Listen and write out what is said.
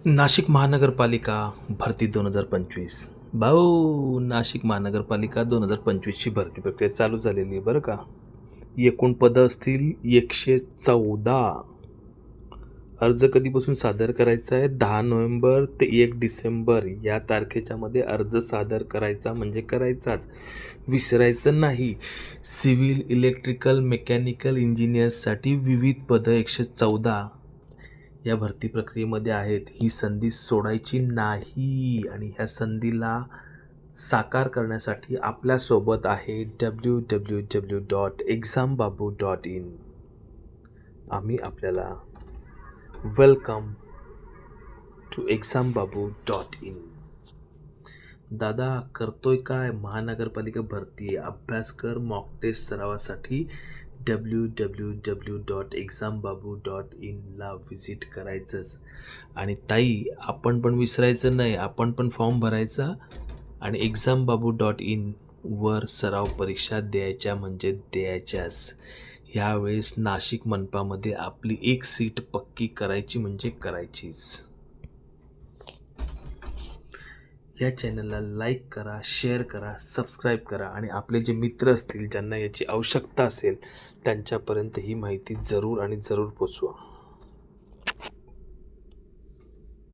नाशिक महानगरपालिका भरती 2025. भाऊ, नाशिक महानगरपालिका 2025ची भरती प्रक्रिया चालू झालेली आहे बरं का. एकूण पदं असतील 114. अर्ज कधीपासून सादर करायचा आहे? 10 नोव्हेंबर ते 1 डिसेंबर या तारखेच्यामध्ये अर्ज सादर करायचा म्हणजे करायचाच, विसरायचं नाही. सिव्हिल, इलेक्ट्रिकल, मेकॅनिकल इंजिनियर्ससाठी विविध पदं 114 या भरती प्रक्रियेमध्ये आहेत. ही संधी सोडायची नाही आणि ह्या संधीला साकार करण्यासाठी आपल्यासोबत आहे www.exambabu.in. आम्ही आपल्याला वेलकम टू exambabu.in. दादा, करतोय काय? महानगरपालिका भरती आहे, अभ्यास कर. मॉक टेस्ट सरावासाठी www.exambabu.in ला व्हिजिट करायचंच. आणि ताई, आपण पण विसरायचं नाही, आपण पण फॉर्म भरायचा आणि exambabu.in वर सराव परीक्षा द्यायच्या म्हणजे द्यायच्याच. ह्यावेळेस नाशिक मनपामध्ये आपली एक सीट पक्की करायची म्हणजे करायचीच. या चॅनलला लाईक करा, शेअर करा, सबस्क्राईब करा आणि आपले जे मित्र असतील ज्यांना याची आवश्यकता असेल त्यांच्यापर्यंत ही माहिती जरूर आणि जरूर पोचवा.